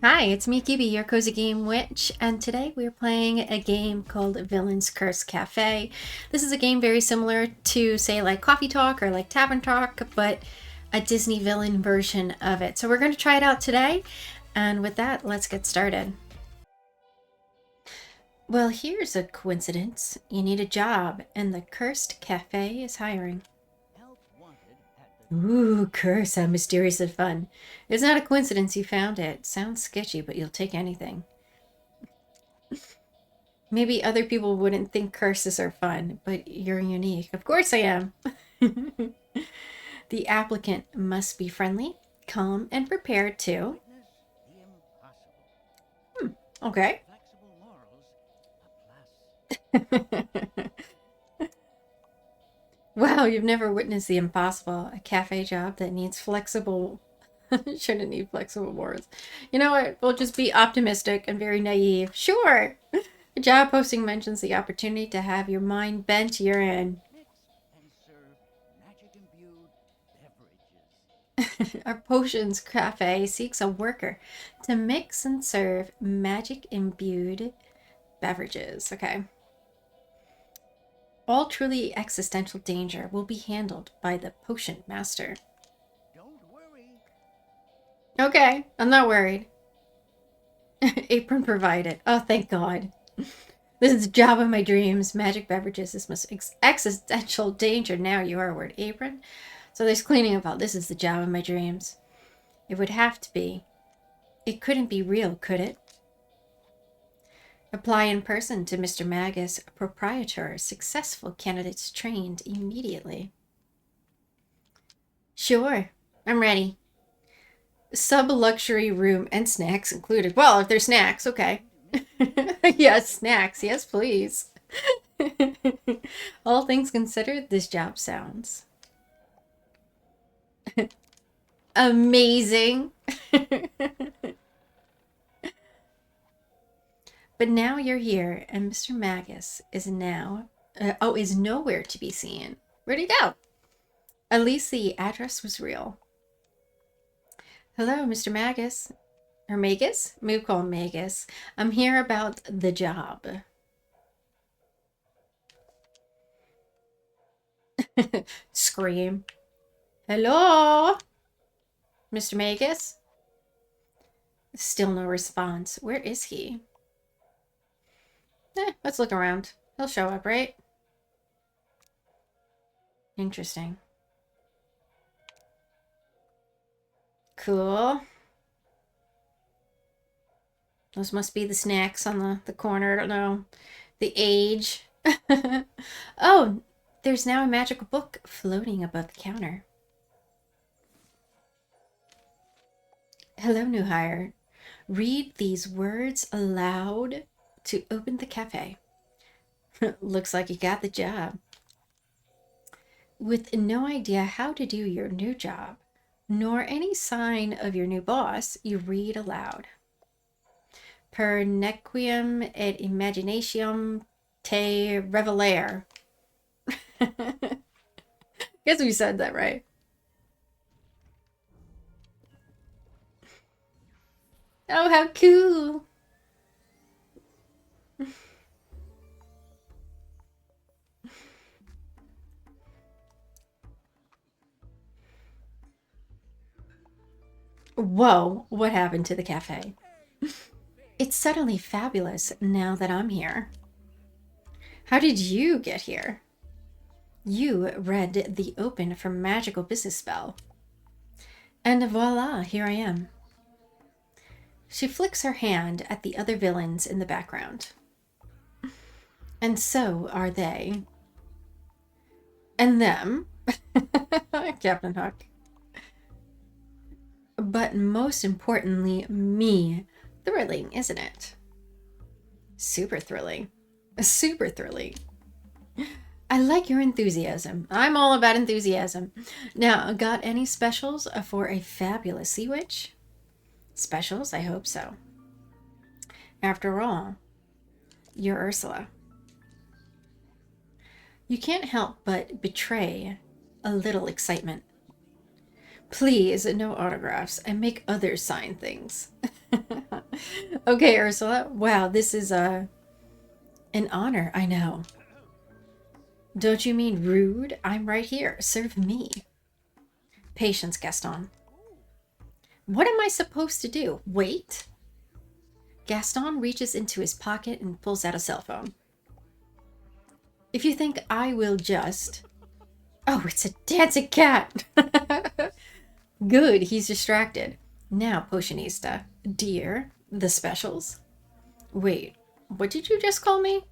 Hi, it's me, KeeBe, your cozy game witch, and today we're playing a game called Villain's Curse Cafe. This is a game very similar to, say, like Coffee Talk or like Tavern Talk, but a Disney villain version of it. So we're going to try it out today, and with that, let's get started. Well, here's a coincidence. You need a job, and the Cursed Cafe is hiring. Ooh, curse, how mysterious and fun. It's not a coincidence you found it. Sounds sketchy, but you'll take anything. Maybe other people wouldn't think curses are fun, but you're unique. Of course I am. The applicant must be friendly, calm, and prepared to. Okay. Wow, you've never witnessed the impossible. A cafe job that needs flexible. Shouldn't need flexible morals. You know what? We'll just be optimistic and very naive. Sure. The job posting mentions the opportunity to have your mind bent. You're in. Our potions cafe seeks a worker to mix and serve magic imbued beverages. Okay. All truly existential danger will be handled by the potion master. Okay, I'm not worried. Apron provided. Oh, thank God. This is the job of my dreams. Magic beverages. This must existential danger. Now you are a word. Apron. So there's cleaning about. This is the job of my dreams. It would have to be. It couldn't be real, could it? Apply in person to Mr. Magus, proprietor. Successful candidates trained immediately. Sure, I'm ready. Sub-luxury room and snacks included. Well, if there's snacks, okay. Yes, snacks. Yes, please. All things considered, this job sounds amazing. But now you're here, and Mr. Magus is is nowhere to be seen. Where'd he go? At least the address was real. Hello, Mr. Magus. Or Magus? Maybe call him Magus. I'm here about the job. Scream. Hello? Mr. Magus? Still no response. Where is he? Let's look around. He'll show up, right? Interesting. Cool. Those must be the snacks on the corner. I don't know. The age. Oh, there's now a magical book floating above the counter. Hello, new hire. Read these words aloud to open the cafe. Looks like you got the job. With no idea how to do your new job, nor any sign of your new boss, you read aloud. Per nequiem et imaginatium te revelare. Guess we said that right. Oh, how cool! Whoa, what happened to the cafe? It's suddenly fabulous now that I'm here. How did you get here? You read the open for magical business spell. And voila, here I am. She flicks her hand at the other villains in the background. And so are they. And them. Captain Hook. But most importantly, me. Thrilling, isn't it? Super thrilling. Super thrilling. I like your enthusiasm. I'm all about enthusiasm. Now, got any specials for a fabulous sea witch? Specials? I hope so. After all, you're Ursula. You can't help but betray a little excitement. Please, no autographs. I make others sign things. Okay, Ursula. Wow, this is an honor, I know. Don't you mean rude? I'm right here. Serve me. Patience, Gaston. What am I supposed to do? Wait? Gaston reaches into his pocket and pulls out a cell phone. If you think I will just... Oh, it's a dancing cat! Good, he's distracted. Now, Potionista. Dear, the specials. Wait, what did you just call me?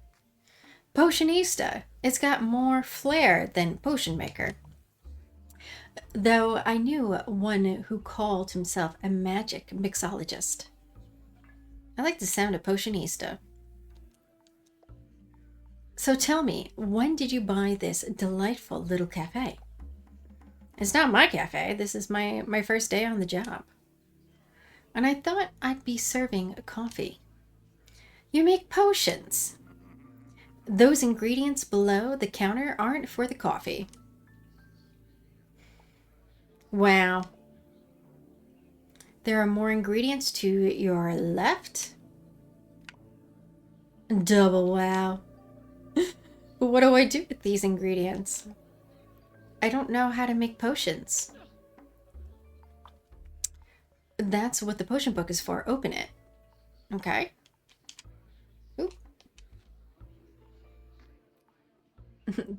Potionista. It's got more flair than potion maker. Though I knew one who called himself a magic mixologist. I like the sound of Potionista. So tell me, when did you buy this delightful little cafe? It's not my cafe. This is my first day on the job. And I thought I'd be serving coffee. You make potions. Those ingredients below the counter aren't for the coffee. Wow. There are more ingredients to your left? Double wow. What do I do with these ingredients? I don't know how to make potions. That's what the potion book is for. Open it. Okay. Oop.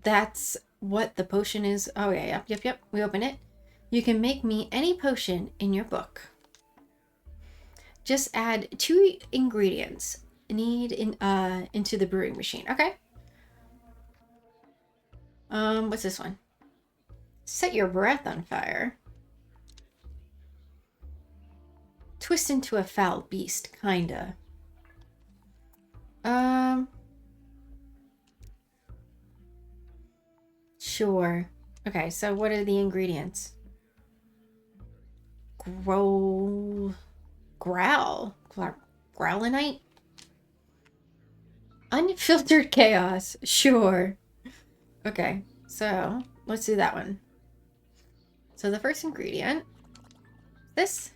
That's what the potion is. Oh, yeah, yep. We open it. You can make me any potion in your book. Just add 2 ingredients. Need into the brewing machine. Okay. What's this one? Set your breath on fire. Twist into a foul beast, kinda. Sure. Okay, so what are the ingredients? Growlinite? Unfiltered chaos. Sure. Okay, so let's do that one. So the first ingredient, this.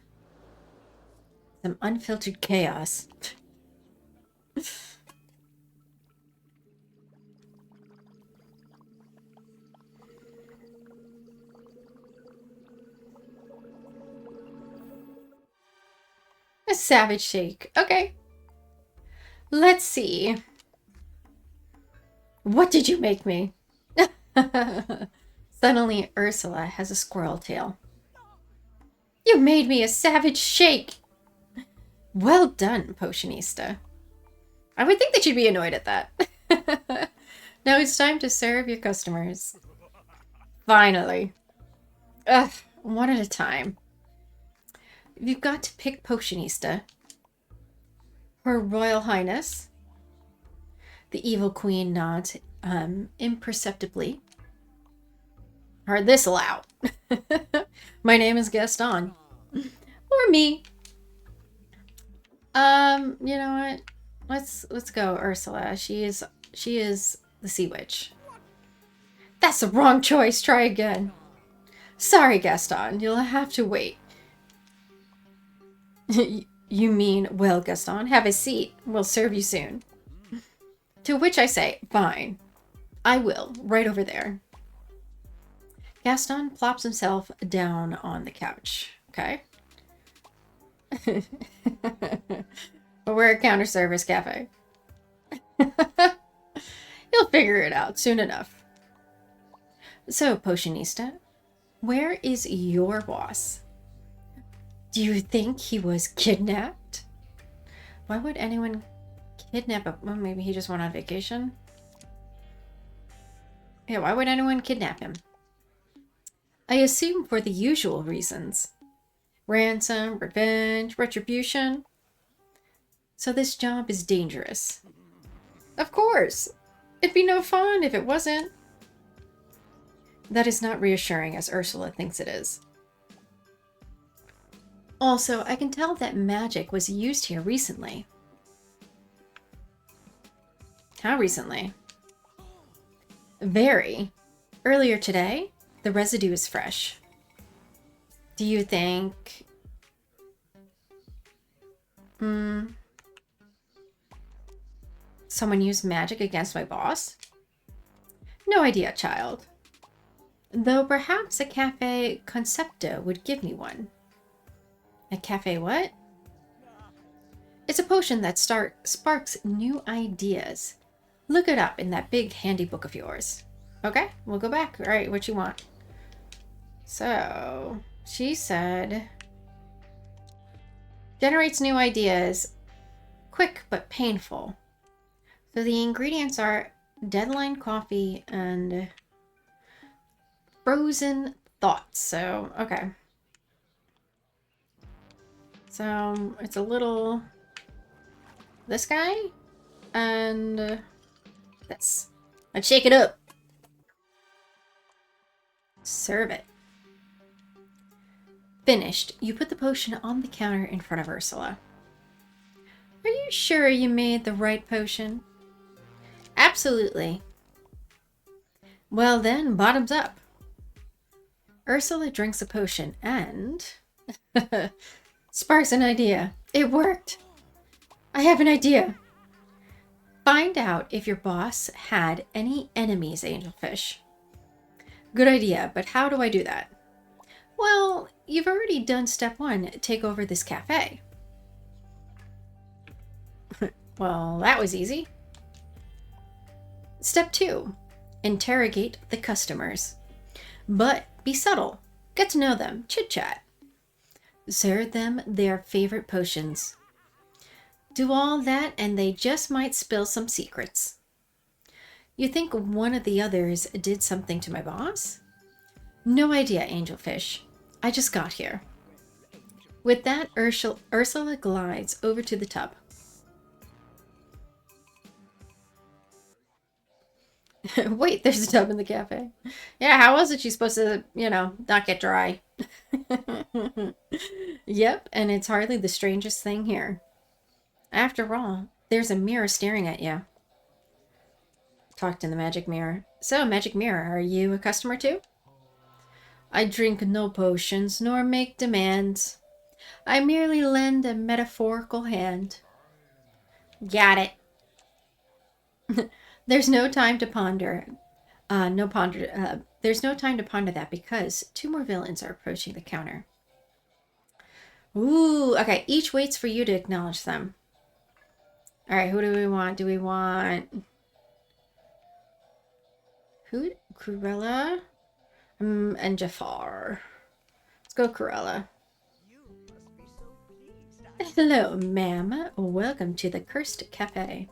Some unfiltered chaos. A savage shake. Okay. Let's see. What did you make me? Suddenly, Ursula has a squirrel tail. You made me a savage shake. Well done, Potionista. I would think that you'd be annoyed at that. Now it's time to serve your customers. Finally. Ugh, one at a time. You've got to pick Potionista, Her Royal Highness. The evil queen nods imperceptibly. Heard this'll out. My name is Gaston. Or me. You know what? Let's go, Ursula. She is the sea witch. That's the wrong choice. Try again. Sorry, Gaston. You'll have to wait. You mean, well, Gaston, have a seat. We'll serve you soon. To which I say, fine. I will, right over there. Gaston plops himself down on the couch. Okay. But we're a counter service cafe. You'll figure it out soon enough. So, Potionista, where is your boss? Do you think he was kidnapped? Why would anyone kidnap a... Well, maybe he just went on vacation? Yeah, why would anyone kidnap him? I assume for the usual reasons. Ransom, revenge, retribution. So this job is dangerous. Of course. It'd be no fun if it wasn't. That is not reassuring as Ursula thinks it is. Also, I can tell that magic was used here recently. How recently? Very. Earlier today, the residue is fresh. Do you think... Someone used magic against my boss? No idea, child. Though perhaps a cafe concepto would give me one. A cafe what? It's a potion that sparks new ideas. Look it up in that big handy book of yours. Okay, we'll go back. All right, what you want? So, she said, generates new ideas, quick but painful. So the ingredients are deadline coffee and frozen thoughts. So, okay. So, it's a little... this guy and this. Let's shake it up. Serve it. Finished. You put the potion on the counter in front of Ursula. Are you sure you made the right potion? Absolutely. Well then, bottoms up. Ursula drinks a potion and... sparks an idea. It worked. I have an idea. Find out if your boss had any enemies, Angelfish. Good idea, but how do I do that? Well, you've already done step 1, take over this cafe. Well, that was easy. Step 2, interrogate the customers. But be subtle, get to know them, chit-chat. Serve them their favorite potions. Do all that and they just might spill some secrets. You think one of the others did something to my boss? No idea, Angelfish. I just got here. With that, Ursula glides over to the tub. Wait, there's a tub in the cafe. Yeah, how was it she's supposed to, not get dry? Yep, and it's hardly the strangest thing here. After all, there's a mirror staring at you. Talked in the magic mirror. So, magic mirror, are you a customer too? I drink no potions, nor make demands. I merely lend a metaphorical hand. Got it. There's no time to ponder. There's no time to ponder that because 2 more villains are approaching the counter. Ooh, okay. Each waits for you to acknowledge them. All right, who do we want? Do we want... who? Cruella? And Jafar. Let's go Cruella. Hello, ma'am. Welcome to the Cursed Cafe.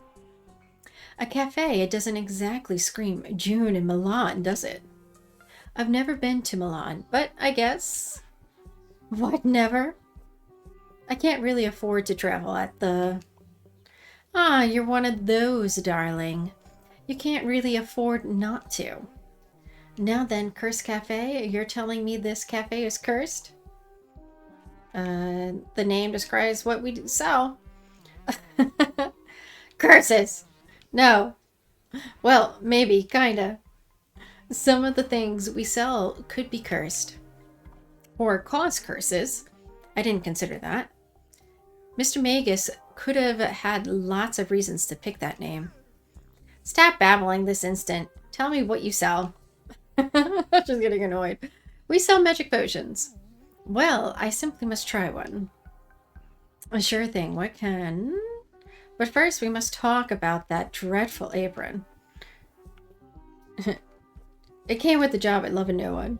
A cafe, it doesn't exactly scream June in Milan, does it? I've never been to Milan, but I guess... What, never? I can't really afford to travel at the... Ah, you're one of those, darling. You can't really afford not to. Now then, Cursed Cafe, you're telling me this cafe is cursed? The name describes what we sell. Curses! No. Well, maybe, kinda. Some of the things we sell could be cursed. Or cause curses. I didn't consider that. Mr. Magus could have had lots of reasons to pick that name. Stop babbling this instant. Tell me what you sell. I'm just getting annoyed. We sell magic potions. Well, I simply must try one. A sure thing. What can... But first we must talk about that dreadful apron. It came with the job at Love and No One.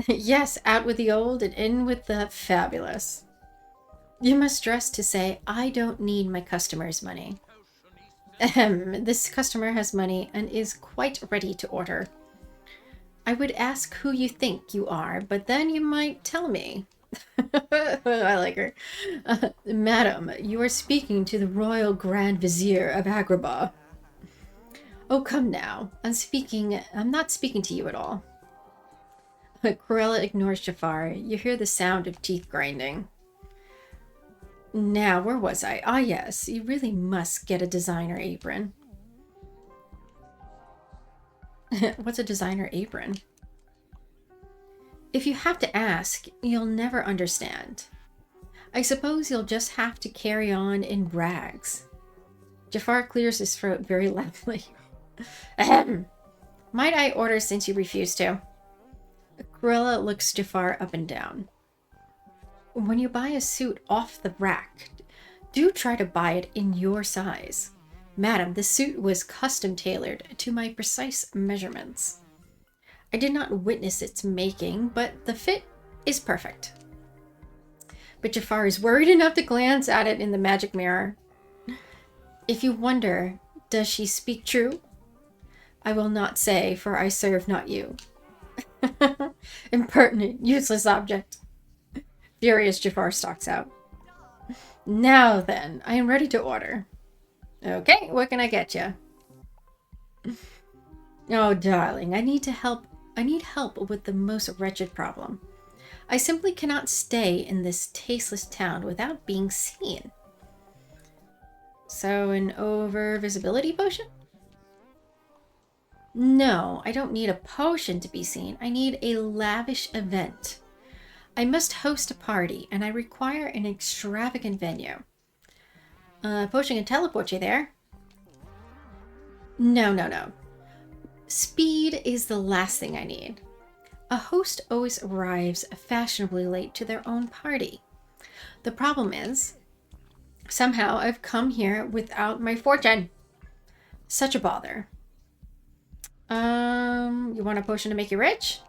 Yes, out with the old and in with the fabulous. You must dress to say, I don't need my customer's money. This customer has money and is quite ready to order. I would ask who you think you are, but then you might tell me. I like her. Madam, you are speaking to the Royal Grand Vizier of Agrabah. Oh, come now. I'm not speaking to you at all. Cruella ignores Jafar. You hear the sound of teeth grinding. Now, where was I? Ah, yes. You really must get a designer apron. What's a designer apron? If you have to ask, you'll never understand. I suppose you'll just have to carry on in rags. Jafar clears his throat very loudly. Ahem. Might I order since you refuse to? Cruella looks Jafar up and down. When you buy a suit off the rack, do try to buy it in your size. Madam, the suit was custom tailored to my precise measurements. I did not witness its making, but the fit is perfect. But Jafar is worried enough to glance at it in the magic mirror. If you wonder, does she speak true? I will not say, for I serve not you. Impertinent, useless object. Furious, Jafar stalks out. Now then, I am ready to order. Okay, what can I get you? Oh, darling, I need help with the most wretched problem. I simply cannot stay in this tasteless town without being seen. So, an over-visibility potion? No, I don't need a potion to be seen. I need a lavish event. I must host a party, and I require an extravagant venue. Potion can teleport you there. No. Speed is the last thing I need. A host always arrives fashionably late to their own party. The problem is, somehow I've come here without my fortune. Such a bother. You want a potion to make you rich?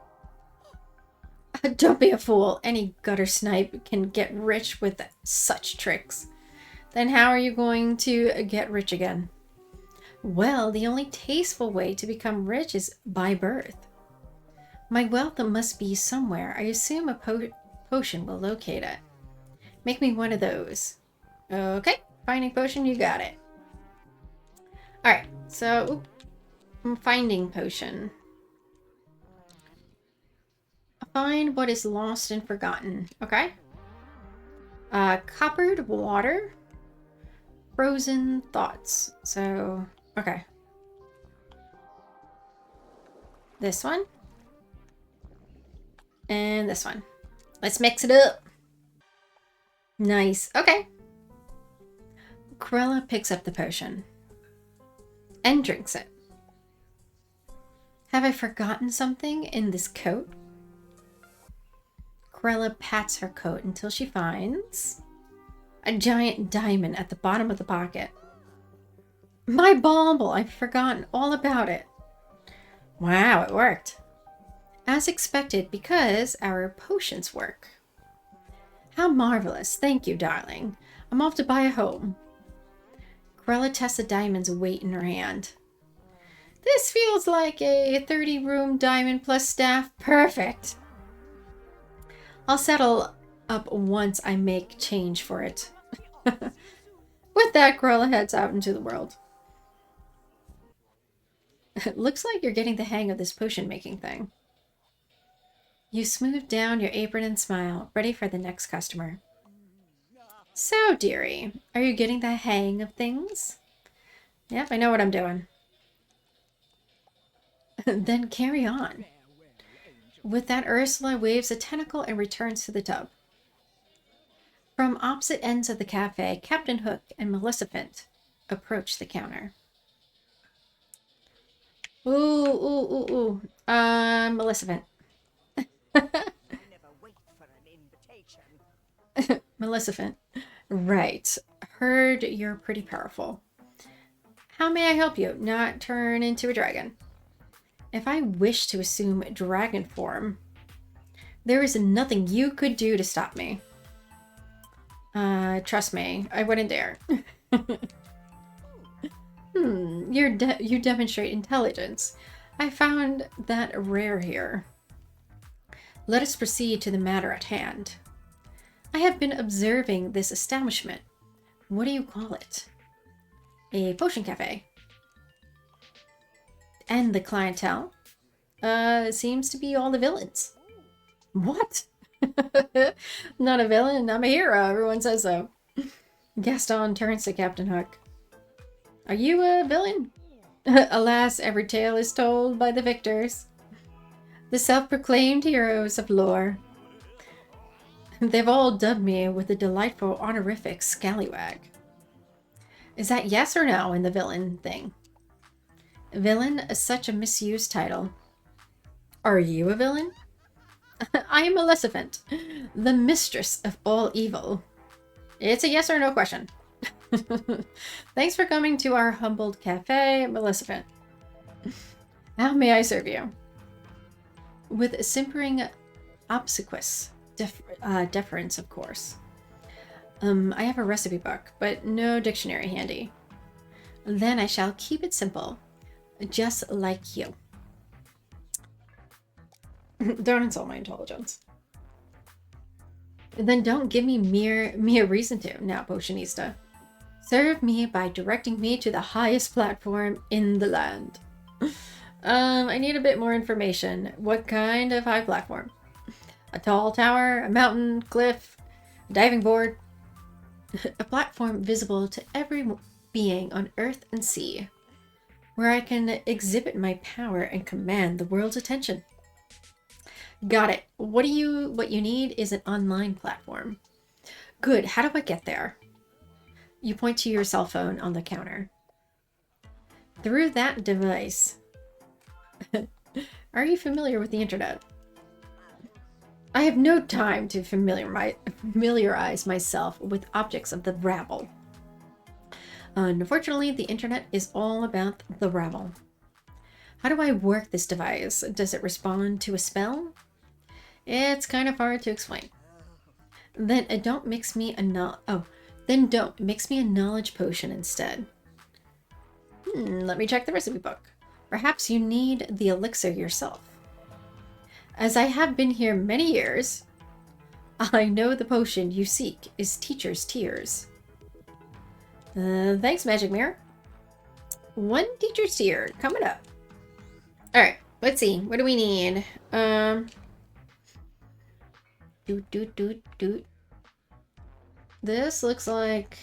Don't be a fool. Any gutter snipe can get rich with such tricks. Then how are you going to get rich again? Well, the only tasteful way to become rich is by birth. My wealth must be somewhere. I assume a potion will locate it. Make me one of those. Okay, finding potion, you got it. Alright, so I'm finding potion. Find what is lost and forgotten. Okay. Coppered water. Frozen thoughts. So, okay. This one. And this one. Let's mix it up. Nice. Okay. Cruella picks up the potion. And drinks it. Have I forgotten something in this coat? Cruella pats her coat until she finds a giant diamond at the bottom of the pocket. My bauble! I've forgotten all about it. Wow, it worked. As expected, because our potions work. How marvelous. Thank you, darling. I'm off to buy a home. Cruella tests the diamond's weight in her hand. This feels like a 30-room diamond plus staff. Perfect. I'll settle up once I make change for it. With that, Cruella heads out into the world. It looks like you're getting the hang of this potion making thing. You smooth down your apron and smile, ready for the next customer. So, dearie, are you getting the hang of things? Yep, I know what I'm doing. Then carry on. With that, Ursula waves a tentacle and returns to the tub. From opposite ends of the cafe, Captain Hook and Maleficent approach the counter. Ooh. Maleficent. Maleficent. Right. Heard you're pretty powerful. How may I help you not turn into a dragon? If I wish to assume dragon form, there is nothing you could do to stop me. Trust me, I wouldn't dare. You demonstrate intelligence. I found that rare here. Let us proceed to the matter at hand. I have been observing this establishment. What do you call it? A potion cafe. And the clientele? Seems to be all the villains. What? Not a villain, I'm a hero. Everyone says so. Gaston turns to Captain Hook. Are you a villain? Alas, every tale is told by the victors. The self-proclaimed heroes of lore. They've all dubbed me with the delightful honorific scallywag. Is that yes or no in the villain thing? Villain is such a misused title. Are you a villain? I am Maleficent, the mistress of all evil. It's a yes or no question. Thanks for coming to our humbled cafe, Maleficent. How may I serve you? With simpering obsequious deference, of course. I have a recipe book, but no dictionary handy. Then I shall keep it simple, just like you. Don't insult my intelligence. Then don't give me a reason to, now, Potionista. Serve me by directing me to the highest platform in the land. I need a bit more information. What kind of high platform? A tall tower, a mountain, cliff, a diving board? A platform visible to every being on earth and sea, where I can exhibit my power and command the world's attention. Got it. What you need is an online platform. Good. How do I get there? You point to your cell phone on the counter. Through that device. Are you familiar with the internet? I have no time to familiarize myself with objects of the rabble. Unfortunately, the internet is all about the rabble. How do I work this device? Does it respond to a spell? It's kind of hard to explain. Then don't mix me a knowledge potion instead. Let me check the recipe book. Perhaps you need the elixir yourself. As I have been here many years, I know the potion you seek is Teacher's Tears. Thanks, Magic Mirror. One Teacher's Tear coming up. All right, let's see. What do we need? This looks like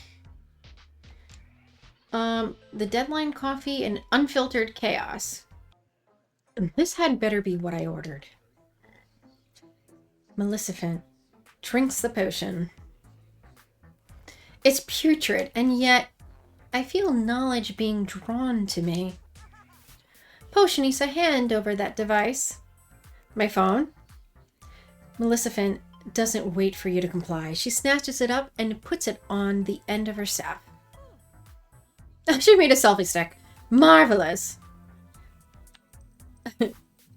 the deadline coffee and unfiltered chaos. This had better be what I ordered. Maleficent drinks the potion. It's putrid, and yet I feel knowledge being drawn to me. Potionista, hand over that device. My phone? Maleficent doesn't wait for you to comply. She snatches it up and puts it on the end of her staff. She made a selfie stick. Marvelous.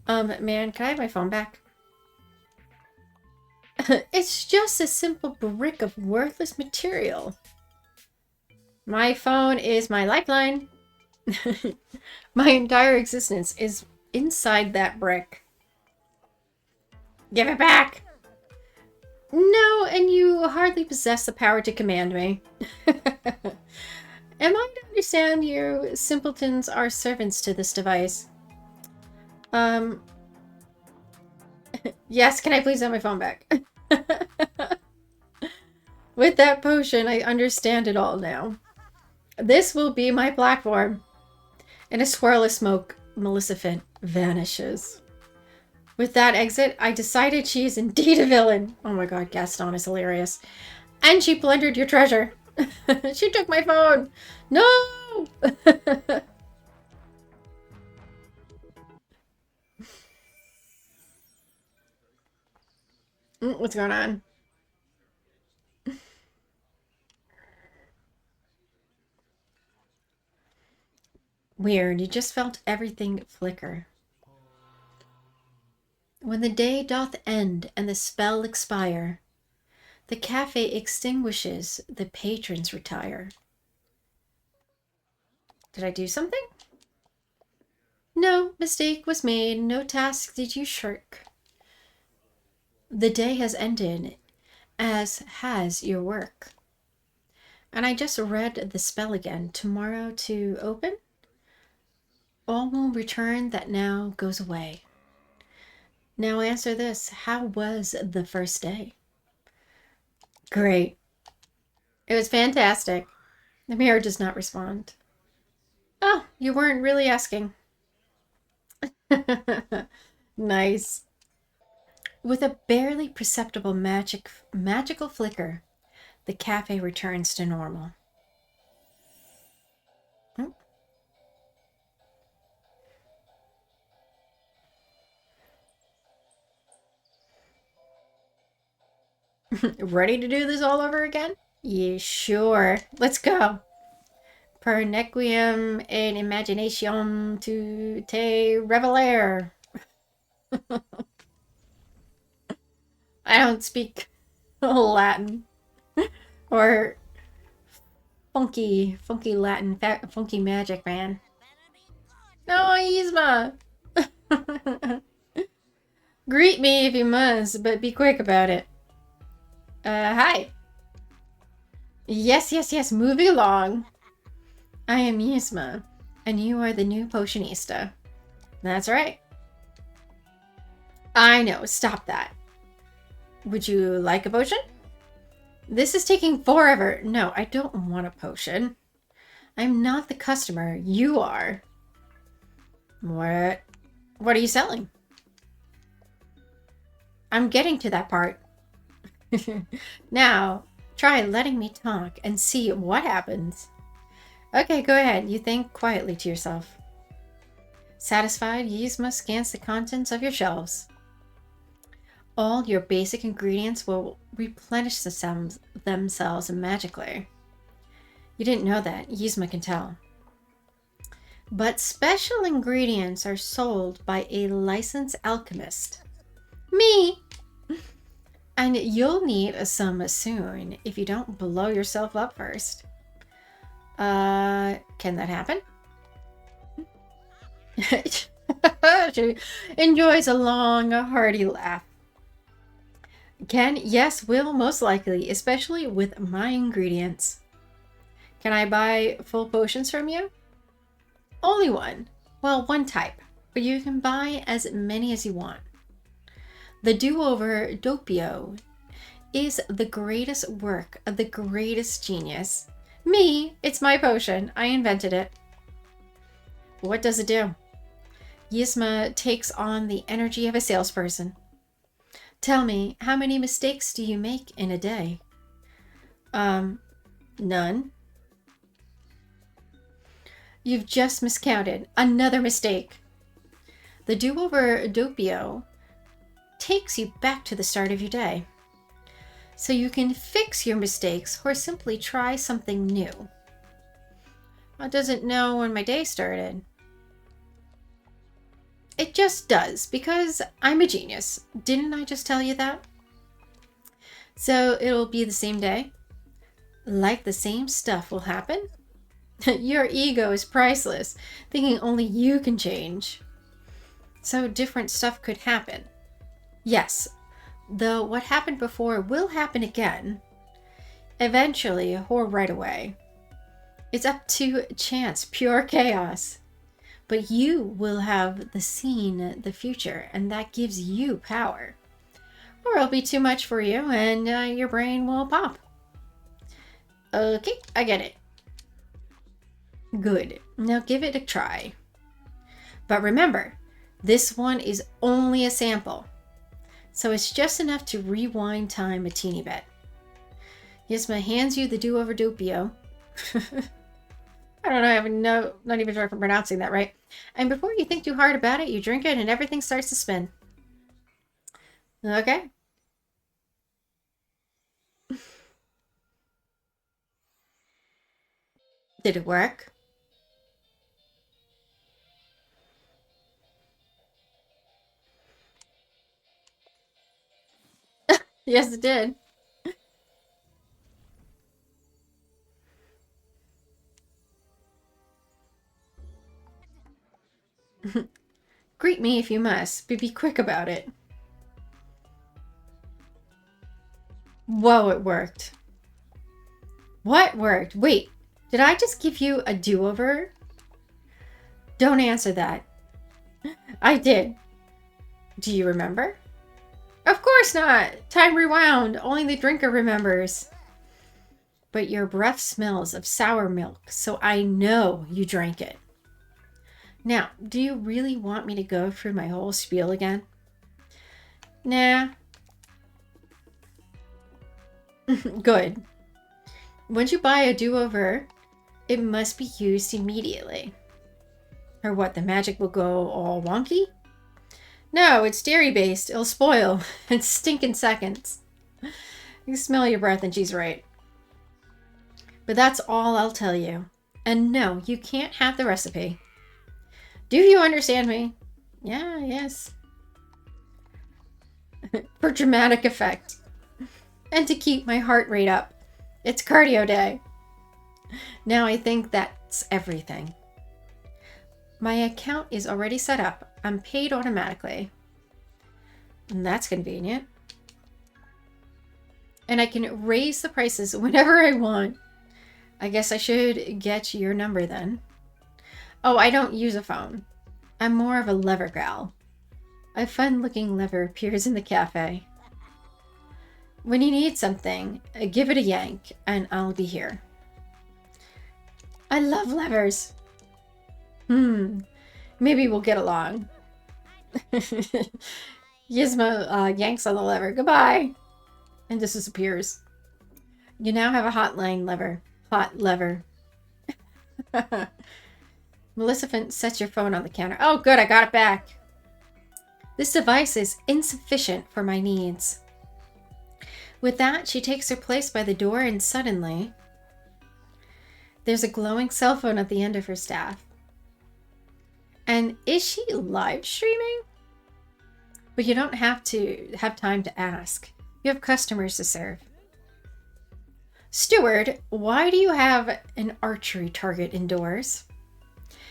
Man, can I have my phone back? It's just a simple brick of worthless material. My phone is my lifeline. My entire existence is inside that brick. Give it back! No, and you hardly possess the power to command me. Am I to understand you simpletons are servants to this device? Yes, can I please have my phone back? With that potion, I understand it all now. This will be my platform. In a swirl of smoke, Maleficent vanishes. With that exit, I decided she is indeed a villain. Oh my god, Gaston is hilarious. And she plundered your treasure. She took my phone. No! What's going on? Weird, you just felt everything flicker. When the day doth end and the spell expire, the cafe extinguishes, the patrons retire. Did I do something? No mistake was made, no task did you shirk. The day has ended, as has your work. And I just read the spell again. Tomorrow to open? All will return that now goes away. Now answer this. How was the first day? Great. It was fantastic. The mirror does not respond. Oh, you weren't really asking. Nice. With a barely perceptible magical flicker, the cafe returns to normal. Ready to do this all over again? Yeah, sure. Let's go. Per nequiem and imagination to te revelare. I don't speak Latin or funky Latin, funky magic, man. No, Yzma. Greet me if you must, but be quick about it. Hi. Yes, yes, yes, moving along. I am Yzma, and you are the new potionista. That's right. I know, stop that. Would you like a potion? This is taking forever. No, I don't want a potion. I'm not the customer. You are. What? What are you selling? I'm getting to that part. Now, try letting me talk and see what happens. Okay, go ahead. You think quietly to yourself. Satisfied, Yzma scans the contents of your shelves. All your basic ingredients will replenish themselves magically. You didn't know that. Yzma can tell. But special ingredients are sold by a licensed alchemist. Me! And you'll need some soon if you don't blow yourself up first. Can that happen? She enjoys a long, hearty laugh. Can? Yes, will, most likely, especially with my ingredients. Can I buy full potions from you? Only one. Well, one type, but you can buy as many as you want. The do-over Doppio is the greatest work of the greatest genius. Me, it's my potion. I invented it. What does it do? Yzma takes on the energy of a salesperson. Tell me, how many mistakes do you make in a day? None. You've just miscounted. Another mistake. The do-over Doppio takes you back to the start of your day, so you can fix your mistakes or simply try something new. It doesn't know when my day started. It just does, because I'm a genius. Didn't I just tell you that? So it'll be the same day? Like the same stuff will happen? Your ego is priceless, thinking only you can change. So different stuff could happen. Yes, though what happened before will happen again. Eventually, or right away. It's up to chance, pure chaos. But you will have the future, and that gives you power. Or it'll be too much for you, and your brain will pop. Okay, I get it. Good. Now give it a try. But remember, this one is only a sample. So it's just enough to rewind time a teeny bit. Yzma hands you the do-over Doppio. I don't know, not even sure if I'm pronouncing that right. And before you think too hard about it, you drink it and everything starts to spin. Okay. Did it work? Yes, it did. Greet me if you must, but be quick about it. Whoa, it worked. What worked? Wait, did I just give you a do-over? Don't answer that. I did. Do you remember? Of course not. Time rewound. Only the drinker remembers. But your breath smells of sour milk, so I know you drank it. Now, do you really want me to go through my whole spiel again? Nah. Good. Once you buy a do-over, it must be used immediately. Or what, the magic will go all wonky? No, it's dairy-based. It'll spoil and stink in seconds. You smell your breath and she's right. But that's all I'll tell you. And no, you can't have the recipe. Do you understand me? Yeah, yes. For dramatic effect. And to keep my heart rate up. It's cardio day. Now I think that's everything. My account is already set up. I'm paid automatically. And that's convenient. And I can raise the prices whenever I want. I guess I should get your number then. Oh, I don't use a phone. I'm more of a lever gal. A fun-looking lever appears in the cafe. When you need something, give it a yank, and I'll be here. I love levers. Maybe we'll get along. Yzma yanks on the lever. Goodbye. And just disappears. You now have a hotline lever. Hot lever. Maleficent sets your phone on the counter. Oh, good. I got it back. This device is insufficient for my needs. With that, she takes her place by the door and suddenly, there's a glowing cell phone at the end of her staff. And is she live streaming? But you don't have to have time to ask. You have customers to serve. Steward, why do you have an archery target indoors?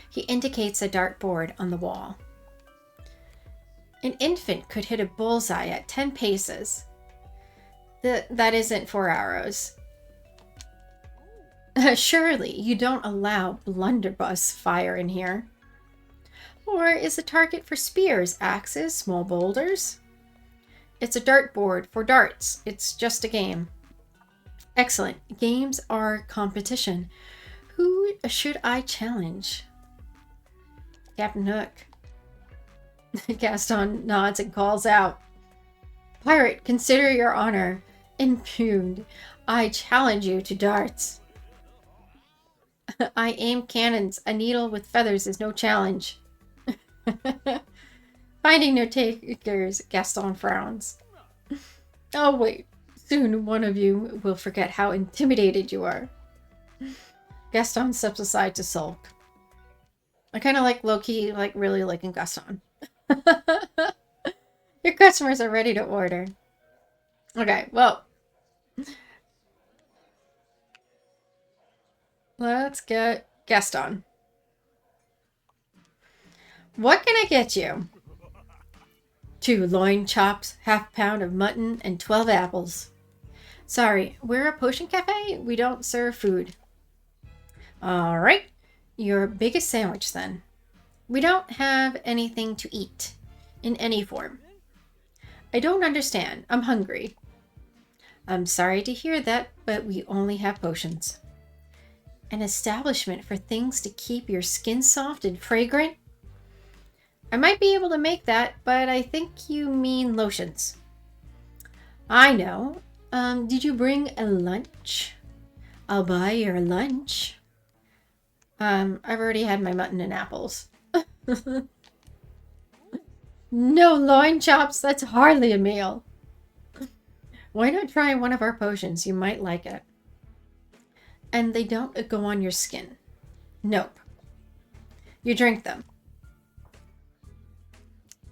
He indicates a dartboard on the wall. An infant could hit a bullseye at 10 paces. That isn't 4 arrows. Surely you don't allow blunderbuss fire in here. Or is the target for spears, axes, small boulders? It's a dartboard for darts. It's just a game. Excellent. Games are competition. Who should I challenge? Captain Hook. Gaston nods and calls out. Pirate, consider your honor impugned. I challenge you to darts. I aim cannons. A needle with feathers is no challenge. Finding no takers, Gaston frowns. Oh, wait. Soon one of you will forget how intimidated you are. Gaston steps aside to sulk. I kind of like low-key, like really liking Gaston. Your customers are ready to order. Okay, well. Let's get Gaston. What can I get you? 2 loin chops, half pound of mutton, and 12 apples. Sorry, we're a potion cafe. We don't serve food. All right. Your biggest sandwich, then. We don't have anything to eat in any form. I don't understand. I'm hungry. I'm sorry to hear that, but we only have potions. An establishment for things to keep your skin soft and fragrant? I might be able to make that, but I think you mean lotions. I know. Did you bring a lunch? I'll buy your lunch. I've already had my mutton and apples. No loin chops, that's hardly a meal. Why not try one of our potions? You might like it. And they don't go on your skin. Nope. You drink them.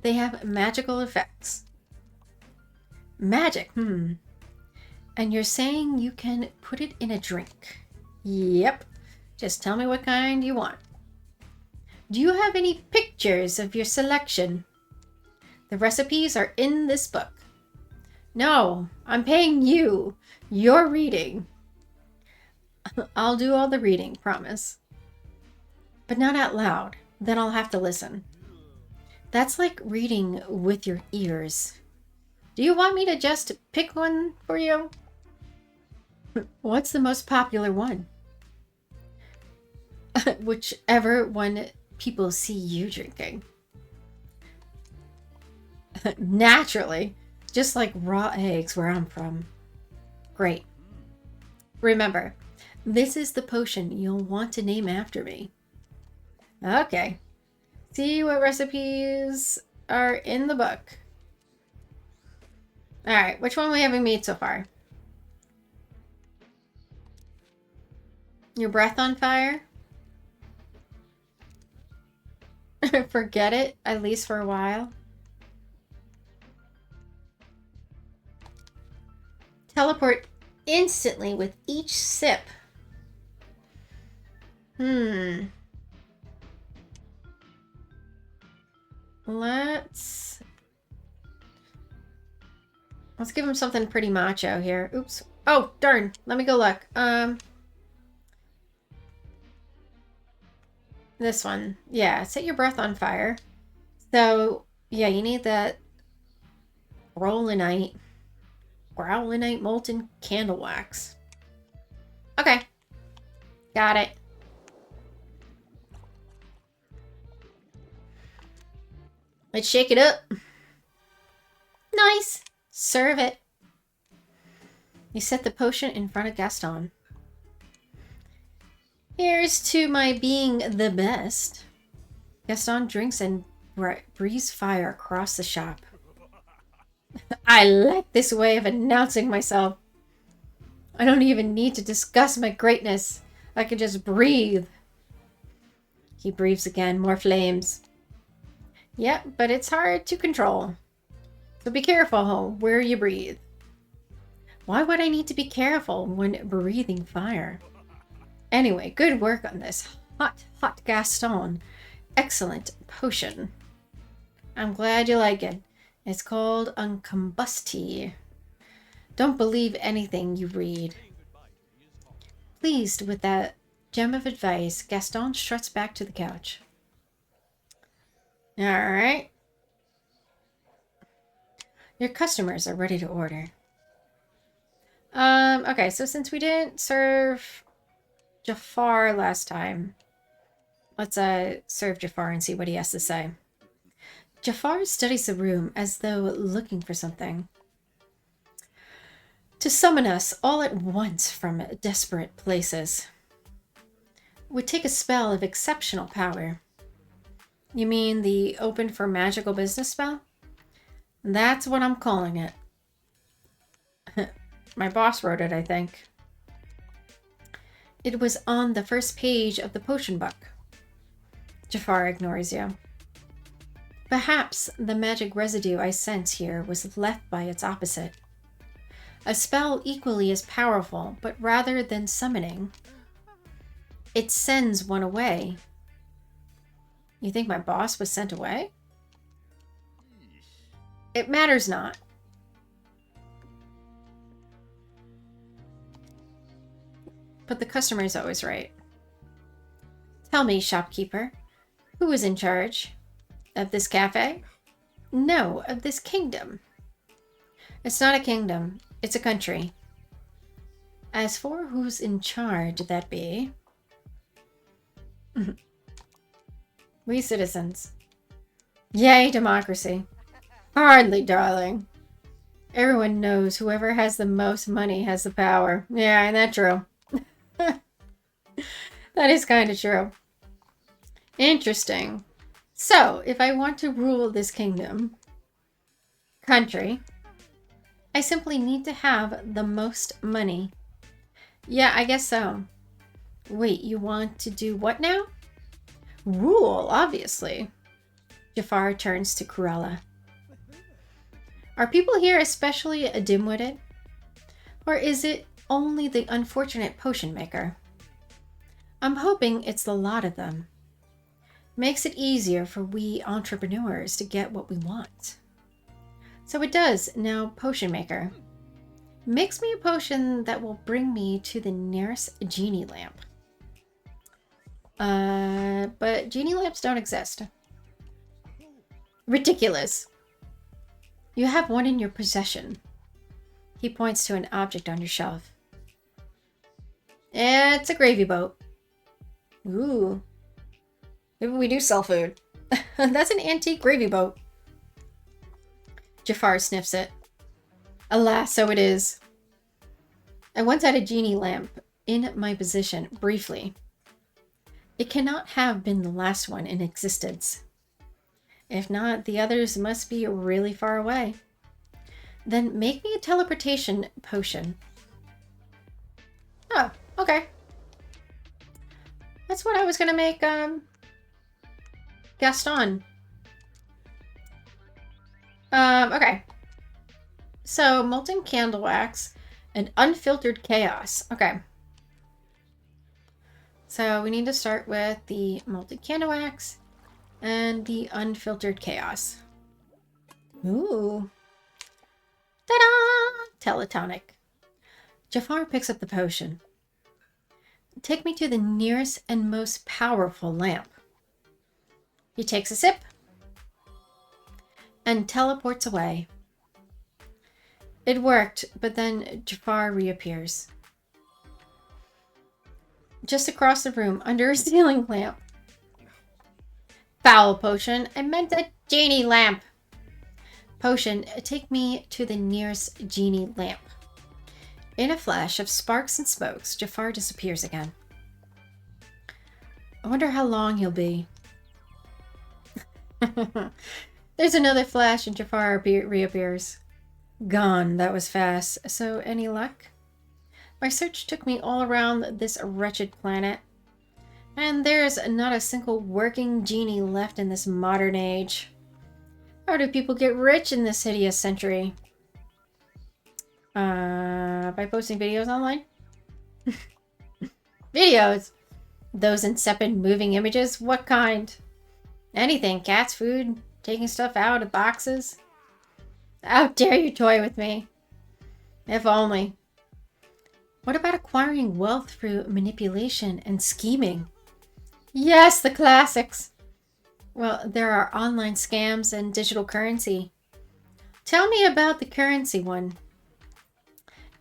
They have magical effects. Magic, And you're saying you can put it in a drink? Yep. Just tell me what kind you want. Do you have any pictures of your selection? The recipes are in this book. No, I'm paying you. You're reading. I'll do all the reading, promise. But not out loud. Then I'll have to listen. That's like reading with your ears. Do you want me to just pick one for you? What's the most popular one? Whichever one people see you drinking. Naturally. Just like raw eggs where I'm from. Great. Remember, this is the potion you'll want to name after me. Okay. See what recipes are in the book. Alright, which one we haven't made so far? Your breath on fire? Forget it, at least for a while. Teleport instantly with each sip. Let's give him something pretty macho here. Oops. Oh, darn. Let me go look. This one. Yeah, set your breath on fire. So, yeah, you need that growlinite molten candle wax. Okay. Got it. Let's shake it up. Nice. Serve it. You set the potion in front of Gaston. Here's to my being the best. Gaston drinks and breathes fire across the shop. I like this way of announcing myself. I don't even need to discuss my greatness. I can just breathe. He breathes again, more flames. Yep, but it's hard to control. So be careful where you breathe. Why would I need to be careful when breathing fire? Anyway, good work on this hot Gaston. Excellent potion. I'm glad you like it. It's called Uncombusti. Don't believe anything you read. Pleased with that gem of advice, Gaston struts back to the couch. Alright. Your customers are ready to order. Okay, so since we didn't serve Jafar last time, let's serve Jafar and see what he has to say. Jafar studies the room as though looking for something. To summon us all at once from desperate places would take a spell of exceptional power. You mean the open for magical business spell? That's what I'm calling it. My boss wrote it, I think. It was on the first page of the potion book. Jafar ignores you. Perhaps the magic residue I sense here was left by its opposite. A spell equally as powerful, but rather than summoning, it sends one away. You think my boss was sent away? It matters not. But the customer is always right. Tell me, shopkeeper, who is in charge? Of this cafe? No, of this kingdom. It's not a kingdom. It's a country. As for who's in charge, that be... we citizens. Yay, democracy. Hardly, darling. Everyone knows whoever has the most money has the power. Yeah, ain't that true? That is kind of true. Interesting. So, if I want to rule this country, I simply need to have the most money. Yeah, I guess so. Wait, you want to do what now? Rule, obviously. Jafar turns to Cruella. Are people here especially dim-witted? Or is it only the unfortunate potion maker? I'm hoping it's the lot of them. Makes it easier for we entrepreneurs to get what we want. So it does. Now, potion maker. Mix me a potion that will bring me to the nearest genie lamp. But genie lamps don't exist. Ridiculous. You have one in your possession. He points to an object on your shelf. It's a gravy boat. Ooh. Maybe we do sell food. That's an antique gravy boat. Jafar sniffs it. Alas, so it is. I once had a genie lamp in my possession, briefly. It cannot have been the last one in existence. If not, the others must be really far away. Then make me a teleportation potion. Oh, okay. That's what I was gonna make, Gaston. Okay. So, molten candle wax and unfiltered chaos. Okay. So, we need to start with the molten candle wax and the unfiltered chaos. Ooh. Ta-da! Teletonic. Jafar picks up the potion. Take me to the nearest and most powerful lamp. He takes a sip and teleports away. It worked, but then Jafar reappears. Just across the room, under a ceiling lamp. Foul potion. I meant a genie lamp. Potion, take me to the nearest genie lamp. In a flash of sparks and smokes, Jafar disappears again. I wonder how long he'll be. There's another flash and Jafar reappears. Gone. That was fast. So, any luck? My search took me all around this wretched planet. And there's not a single working genie left in this modern age. How do people get rich in this hideous century? By posting videos online? Videos? Those insipid moving images? What kind? Anything. Cats, food, taking stuff out of boxes. How dare you toy with me? If only. What about acquiring wealth through manipulation and scheming? Yes, the classics. Well, there are online scams and digital currency. Tell me about the currency one.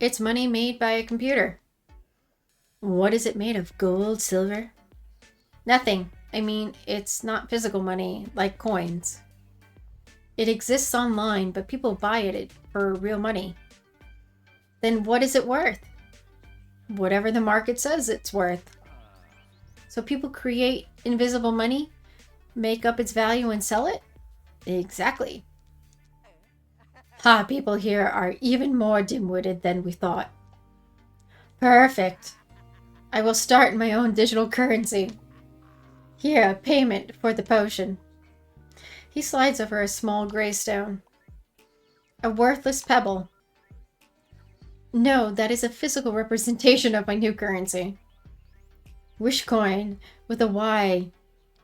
It's money made by a computer. What is it made of? Gold, silver? Nothing. I mean, it's not physical money, like coins. It exists online, but people buy it for real money. Then what is it worth? Whatever the market says it's worth. So people create invisible money, make up its value, and sell it? Exactly. Ha, people here are even more dim-witted than we thought. Perfect. I will start my own digital currency. Here, payment for the potion. He slides over a small gray stone. A worthless pebble. No, that is a physical representation of my new currency. Wish coin with a Y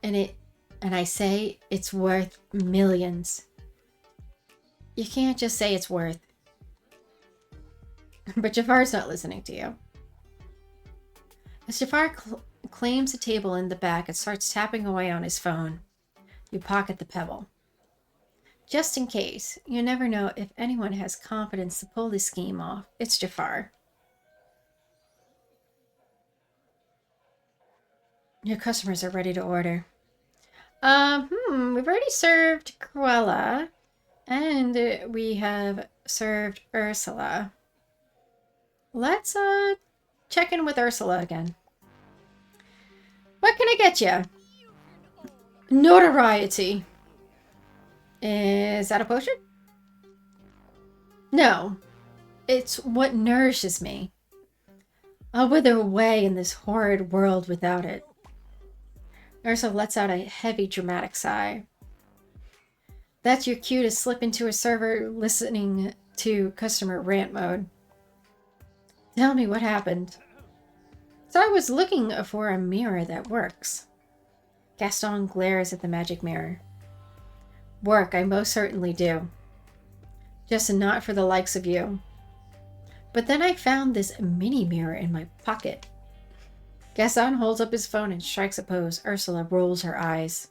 in it, and I say it's worth millions. You can't just say it's worth. But Jafar's not listening to you. As Jafar claims a table in the back and starts tapping away on his phone, you pocket the pebble. Just in case, you never know if anyone has confidence to pull this scheme off. It's Jafar. Your customers are ready to order. We've already served Cruella, and we have served Ursula. Let's check in with Ursula again. What can I get you? Notoriety. Is that a potion? No. It's what nourishes me. I'll wither away in this horrid world without it. Ursula lets out a heavy, dramatic sigh. That's your cue to slip into a server listening to customer rant mode. Tell me what happened. So I was looking for a mirror that works. Gaston glares at the magic mirror. Work, I most certainly do. Just not for the likes of you. But then I found this mini mirror in my pocket. Gaston holds up his phone and strikes a pose. Ursula rolls her eyes.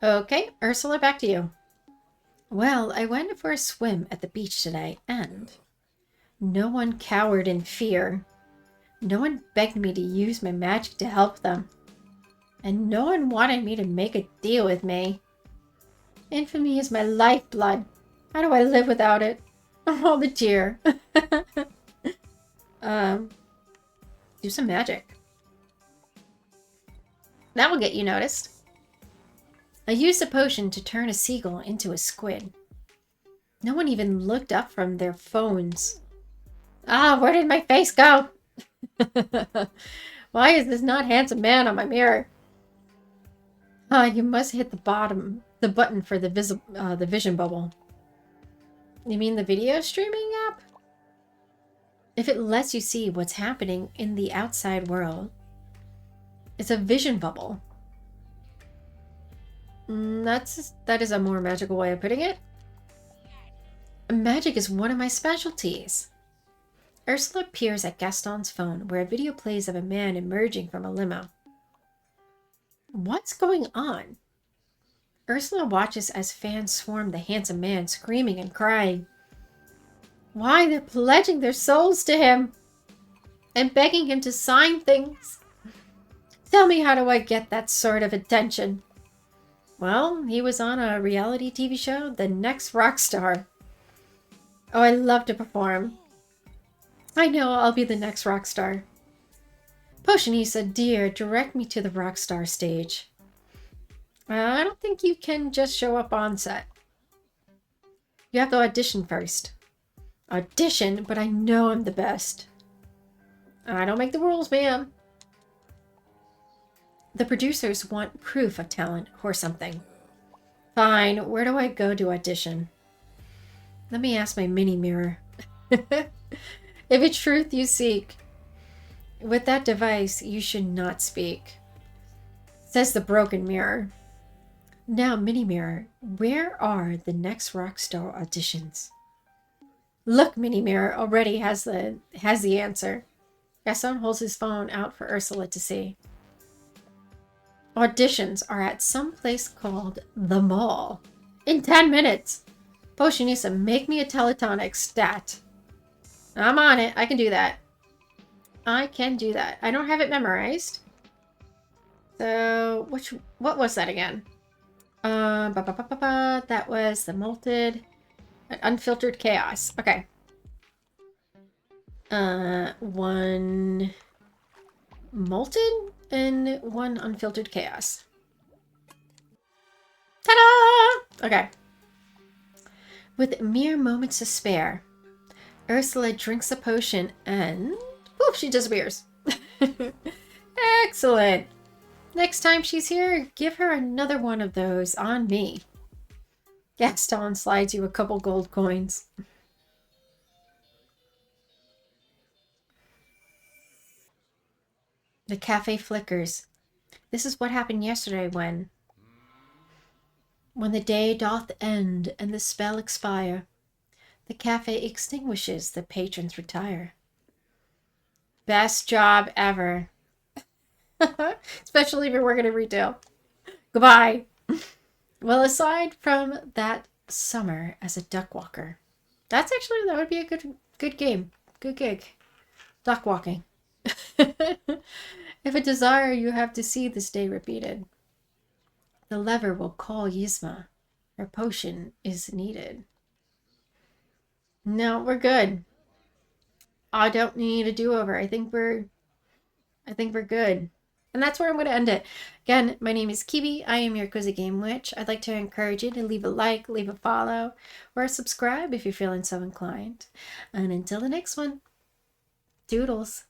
Okay, Ursula, back to you. Well, I went for a swim at the beach today, and no one cowered in fear. No one begged me to use my magic to help them. And no one wanted me to make a deal with me. Infamy is my lifeblood. How do I live without it? Oh, the tear. Do some magic. That will get you noticed. I used a potion to turn a seagull into a squid. No one even looked up from their phones. Ah, where did my face go? Why is this not handsome man on my mirror? You must hit the button for the vision bubble. You mean the video streaming app? If it lets you see what's happening in the outside world, it's a vision bubble. That is a more magical way of putting it. Magic is one of my specialties. Ursula peers at Gaston's phone, where a video plays of a man emerging from a limo. What's going on? Ursula watches as fans swarm the handsome man, screaming and crying. Why, they're pledging their souls to him and begging him to sign things. Tell me, how do I get that sort of attention? Well, he was on a reality TV show, The Next Rock Star. Oh, I love to perform. I know, I'll be the next rock star. Potionisa, dear, direct me to the rock star stage. I don't think you can just show up on set. You have to audition first. Audition? But I know I'm the best. I don't make the rules, ma'am. The producers want proof of talent or something. Fine, where do I go to audition? Let me ask my mini mirror. If it's truth you seek, with that device you should not speak, says the broken mirror. Now, mini mirror, where are the next rock star auditions? Look, mini mirror already has the answer. Gaston holds his phone out for Ursula to see. Auditions are at some place called the Mall. In 10 minutes. Potionisa, make me a teletonic stat. I'm on it. I can do that. I can do that. I don't have it memorized. So, what was that again? That was the malted, unfiltered chaos. Okay. One malted and one unfiltered chaos. Ta-da! Okay. With mere moments to spare, Ursula drinks a potion and poof, she disappears. Excellent. Next time she's here, give her another one of those on me. Gaston slides you a couple gold coins. The cafe flickers. This is what happened yesterday when the day doth end and the spell expire, the cafe extinguishes, the patrons retire. Best job ever. Especially if you're working in retail. Goodbye. Well, aside from that summer as a duck walker, that would be a good game. Good gig. Duck walking. If a desire you have to see this day repeated, the lever will call Yzma. Her potion is needed. No, we're good. I don't need a do-over. I think we're good. And that's where I'm going to end it. Again, my name is KeeBe. I am your Cozy Game Witch. I'd like to encourage you to leave a like, leave a follow, or subscribe if you're feeling so inclined. And until the next one, doodles.